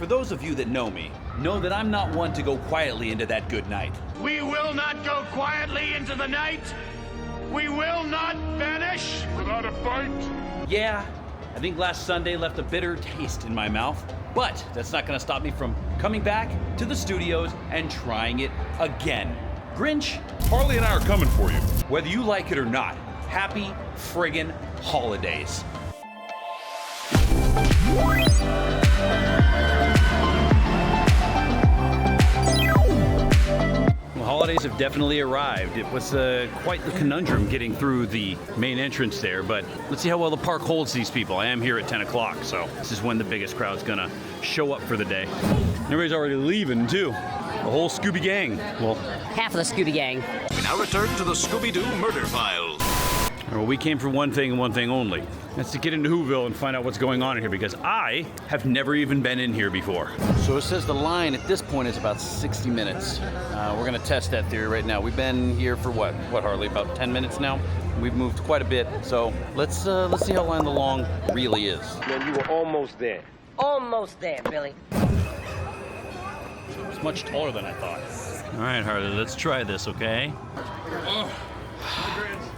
For those of you that know me, know that I'm not one to go quietly into that good night. We will not go quietly into the night. We will not vanish without a fight. Yeah, I think last Sunday left a bitter taste in my mouth, but that's not gonna stop me from coming back to the studios and trying it again. Grinch, Harley and I are coming for you. whether you like it or not, happy friggin' holidays. Well, holidays have definitely arrived. It was quite the conundrum getting through the main entrance there, but let's see how well the park holds these people. I am here at 10 o'clock, so this is when the biggest crowd's gonna show up for the day. Everybody's already leaving, too. The whole Scooby gang. Well, Half of the Scooby Gang. We now return to the Scooby-Doo murder files. well, we came for one thing and one thing only. That's to get into Whoville and find out what's going on in here, because I have never even been in here before. So it says the line at this point is about 60 minutes. We're gonna test that theory right now. We've been here for what Harley, about 10 minutes now? We've moved quite a bit, so let's see how long really is. Man, you were almost there. Almost there, Billy. It's much taller than I thought. All right, Harley, let's try this, okay?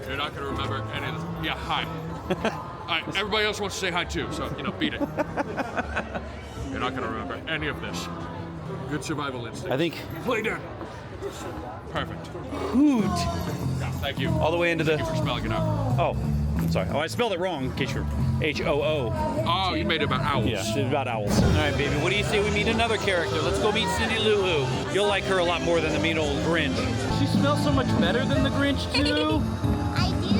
You're not gonna remember any of this. Yeah, hi. All right, everybody else wants to say hi too, so, beat it. You're not gonna remember any of this. Good survival instinct. I think Play dead. Perfect. hoot Yeah, thank you. all the way into Thank you the. for spelling it out. Oh, I'm sorry. Oh, I spelled it wrong. In case you're H-O-O. Oh, you made it about owls. Yeah, it's about owls. All right, baby. What do you say we meet another character? Let's go meet Cindy Lou Who. You'll like her a lot more than the mean old Grinch. She smells so much better than the Grinch too. I do.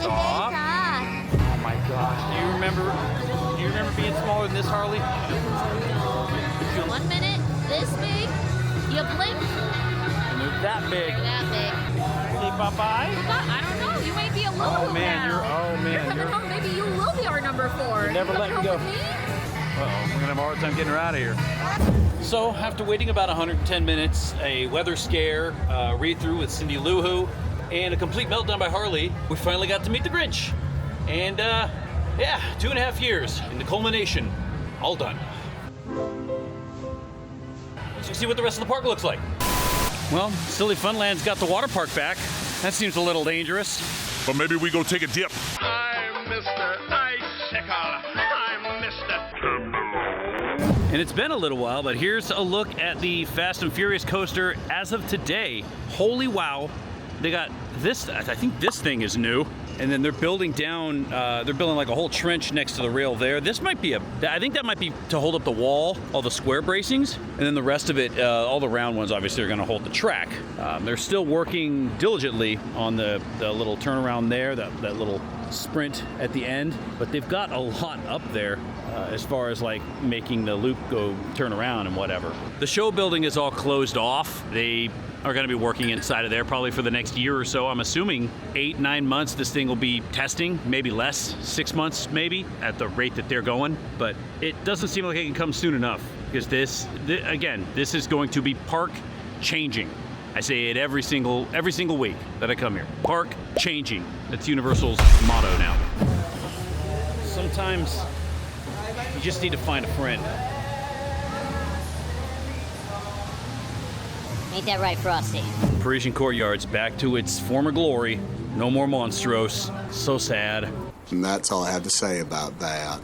Stop. Oh my gosh. Do you remember being smaller than this, Harley? 1 minute, this big, you blink, And they're that big. that big. Say bye-bye. I don't know, you might be a little Oh man, now. You're coming home, maybe you will be our number 4. You're never You letting coming go. home with me? Uh-oh, we're gonna have a hard time getting her out of here. So, after waiting about 110 minutes, a weather scare, read-through with Cindy Lou Who, and a complete meltdown by Harley, we finally got to meet the Grinch. And, yeah, 2.5 years in the culmination, all done. Let's see what the rest of the park looks like. Well, Silly Funland's got the water park back. That seems a little dangerous. But maybe we go take a dip. I'm Mr. Icicle. I'm Mr. And it's been a little while, but here's a look at the Fast and Furious coaster as of today. Holy wow. They got this, I think this thing is new. And then they're building down, they're building like a whole trench next to the rail there. This might be I think that might be to hold up the wall, all the square bracings. And then the rest of it, all the round ones obviously are gonna hold the track. They're still working diligently on the little turnaround there, that little sprint at the end. But they've got a lot up there as far as like making the loop go turn around and whatever. The show building is all closed off. They are going to be working inside of there probably for the next year or so. I'm assuming 8-9 months this thing will be testing, maybe less, 6 months maybe at the rate that they're going. But it doesn't seem like it can come soon enough, because this is going to be park changing. I say it every single week that I come here. Park changing. That's Universal's motto now. Sometimes you just need to find a friend. Ain't that right, Frosty? Parisian Courtyard's back to its former glory. No more Monstros. So sad. And that's all I have to say about that.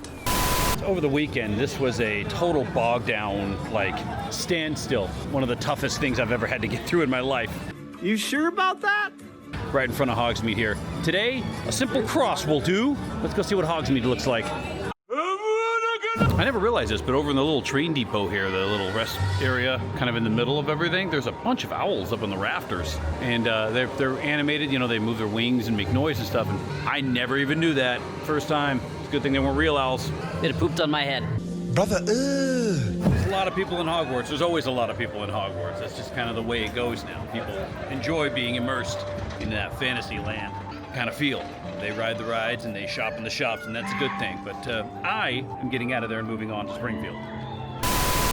Over the weekend, this was a total bog down, like, standstill. One of the toughest things I've ever had to get through in my life. You sure about that? Right in front of Hogsmeade here. Today, a simple cross will do. Let's go see what Hogsmeade looks like. I never realized this, but over in the little train depot here, the little rest area, kind of in the middle of everything, there's a bunch of owls up on the rafters. And they're animated, they move their wings and make noise and stuff. And I never even knew that. First time. It's a good thing they weren't real owls. They'd have pooped on my head. Brother, There's a lot of people in Hogwarts. There's always a lot of people in Hogwarts. That's just kind of the way it goes now. People enjoy being immersed in that fantasy land kind of feel. They ride the rides and they shop in the shops, and that's a good thing. But I am getting out of there and moving on to Springfield.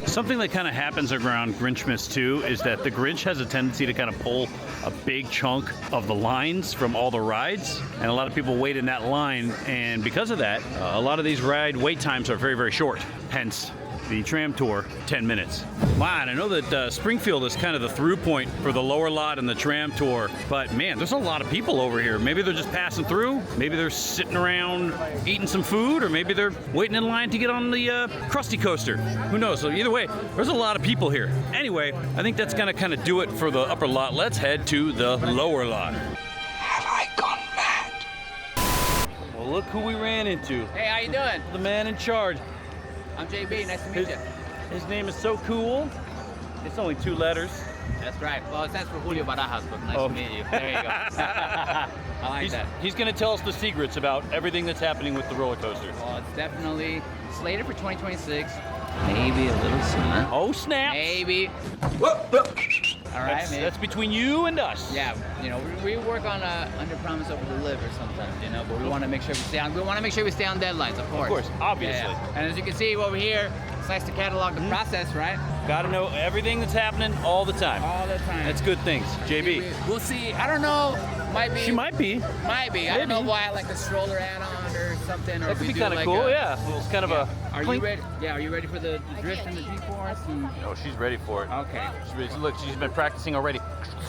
Something that kind of happens around Grinchmas too is that the Grinch has a tendency to kind of pull a big chunk of the lines from all the rides, and a lot of people wait in that line, and because of that, a lot of these ride wait times are very, very short, hence the tram tour, 10 minutes. Wow, and I know that Springfield is kind of the through point for the lower lot and the tram tour, but man, there's a lot of people over here. Maybe they're just passing through, maybe they're sitting around eating some food, or maybe they're waiting in line to get on the Krusty Coaster. Who knows? So either way, there's a lot of people here. Anyway, I think that's gonna kind of do it for the upper lot. Let's head to the lower lot. Have I gone mad? Well, look who we ran into. Hey, how you doing? The man in charge. I'm JB, nice to meet you. His name is so cool. It's only 2 letters. That's right. Well, it stands for Julio Barajas, but nice Oh. to meet you. There you go. I like that. He's going to tell us the secrets about everything that's happening with the roller coaster. Well, it's definitely slated for 2026. Maybe a little sooner. Oh, snap. Maybe. All right, maybe. That's between you and us. Yeah, you know, we work on under promise over deliver sometimes, you know, but we want to make sure we stay on. We want to make sure we stay on deadlines, of course. Of course, obviously. Yeah. And as you can see over here, it's nice to catalog the process, right? Got to know everything that's happening all the time. All the time. That's good things. JB. We'll see. I don't know. Might be. She might be. Might be. I don't know if we'll add like a stroller add-on or something. Or That could be kind of cool, yeah. It's kind of a. Are you ready? Yeah, are you ready for the drift and the G-force? Oh, she's ready for it. Okay. Look, she's been practicing already.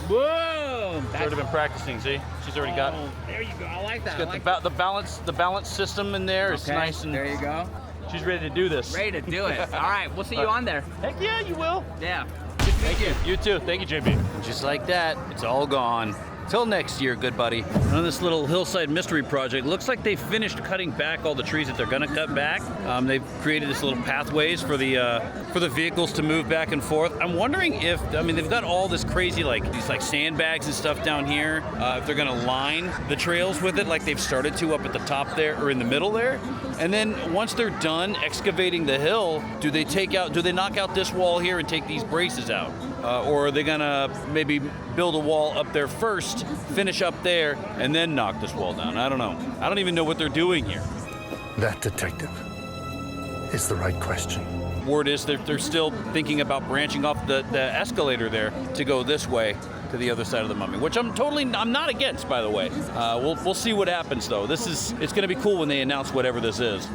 Boom! She's already been practicing, see? She's already got. There you go. I like that. She's got the balance system in there. It's Okay, nice and. there you go. She's ready to do this. Ready to do it. All right, we'll see you on there. Heck yeah, you will. Yeah. Good to meet you. You too. Thank you, JB. Just like that, it's all gone. Till next year, good buddy. On this little hillside mystery project, looks like they finished cutting back all the trees that they're gonna cut back. They've created this little pathways for the vehicles to move back and forth. I'm wondering if, I mean, they've got all this crazy these sandbags and stuff down here. If they're gonna line the trails with it like they've started to up at the top there or in the middle there. And then once they're done excavating the hill, do they knock out this wall here and take these braces out? Or are they gonna maybe build a wall up there first, finish up there, and then knock this wall down? I don't know. I don't even know what they're doing here. That, detective, is the right question. Word is they're still thinking about branching off the escalator there to go this way to the other side of the Mummy, which I'm not against, by the way. We'll see what happens though. It's gonna be cool when they announce whatever this is.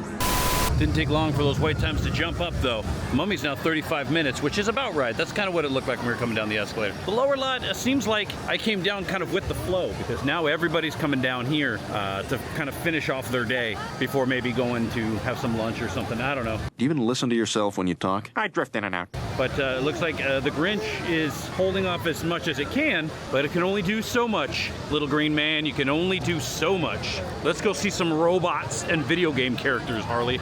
Didn't take long for those wait times to jump up though. Mummy's now 35 minutes, which is about right. That's kind of what it looked like when we were coming down the escalator. The lower lot seems like I came down kind of with the flow, because now everybody's coming down here to kind of finish off their day before maybe going to have some lunch or something. I don't know. Do you even listen to yourself when you talk? I drift in and out. But it looks like the Grinch is holding off as much as it can, but it can only do so much. Little green man, you can only do so much. Let's go see some robots and video game characters, Harley.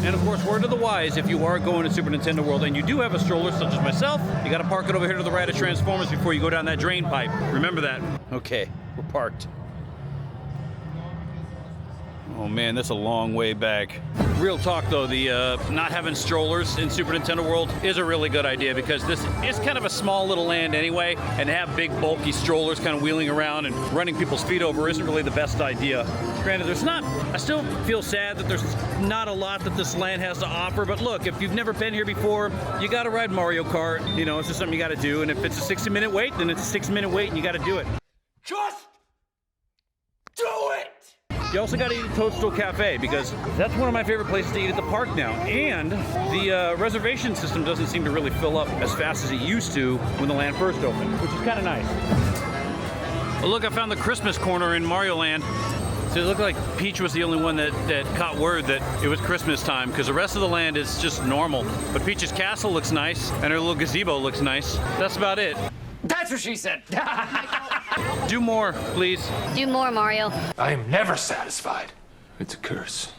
And of course, word to the wise, if you are going to Super Nintendo World and you do have a stroller such as myself, you gotta park it over here to the right of Transformers before you go down that drain pipe. Remember that. Okay, we're parked. Oh man, that's a long way back. Real talk though, the not having strollers in Super Nintendo World is a really good idea, because this is kind of a small little land anyway, and to have big bulky strollers kind of wheeling around and running people's feet over isn't really the best idea. Granted, I still feel sad that there's not a lot that this land has to offer, but look, if you've never been here before, you gotta ride Mario Kart. You know, it's just something you gotta do, and if it's a 60-minute wait, then it's a 60-minute wait and you gotta do it. Just do it! You also got to eat at Toadstool Cafe, because that's one of my favorite places to eat at the park now. And the reservation system doesn't seem to really fill up as fast as it used to when the land first opened, which is kind of nice. Well, look, I found the Christmas corner in Mario Land. So it looked like Peach was the only one that caught word that it was Christmas time, because the rest of the land is just normal. But Peach's castle looks nice, and her little gazebo looks nice. That's about it. That's what she said. Do more, please. Do more, Mario. I am never satisfied. It's a curse.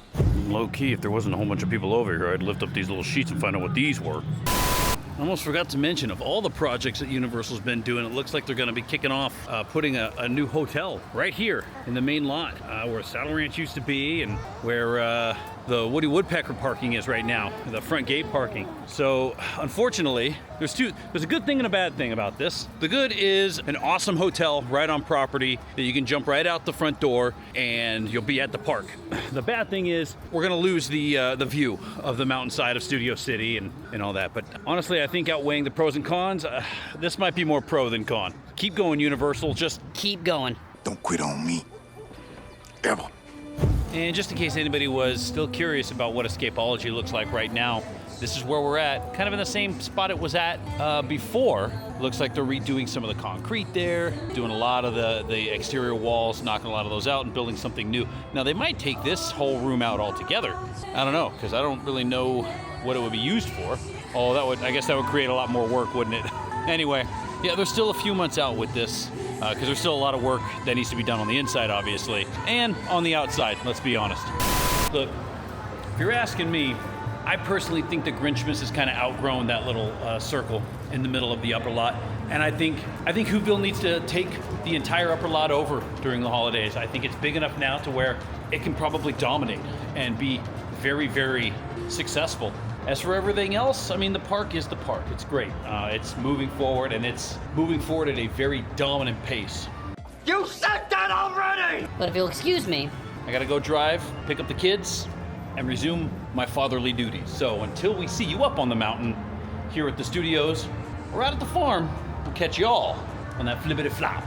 Low key, if there wasn't a whole bunch of people over here, I'd lift up these little sheets and find out what these were. I almost forgot to mention, of all the projects that Universal's been doing, it looks like they're going to be kicking off putting a new hotel right here in the main lot, where Saddle Ranch used to be and where the Woody Woodpecker parking is right now, the front gate parking. So, unfortunately, There's a good thing and a bad thing about this. The good is an awesome hotel right on property that you can jump right out the front door and you'll be at the park. The bad thing is we're gonna lose the view of the mountainside of Studio City and all that. But honestly, I think outweighing the pros and cons, this might be more pro than con. Keep going, Universal. Just Keep going. Don't quit on me. Ever. And just in case anybody was still curious about what Escapology looks like right now, this is where we're at, kind of in the same spot it was at before. Looks like they're redoing some of the concrete there, doing a lot of the exterior walls, knocking a lot of those out and building something new. Now they might take this whole room out altogether. I don't know, because I don't really know what it would be used for. Oh, I guess that would create a lot more work, wouldn't it? Anyway, yeah, they're still a few months out with this, because there's still a lot of work that needs to be done on the inside, obviously, and on the outside, let's be honest. Look, if you're asking me, I personally think the Grinchmas has kind of outgrown that little circle in the middle of the upper lot, and I think Whoville needs to take the entire upper lot over during the holidays. I think it's big enough now to where it can probably dominate and be very, very successful. As for everything else, I mean, the park is the park. It's great. It's moving forward, and it's moving forward at a very dominant pace. You said that already! But if you'll excuse me, I gotta go drive, pick up the kids, and resume my fatherly duties. So until we see you up on the mountain, here at the studios, or out at the farm, we'll catch you all on that flippity flop.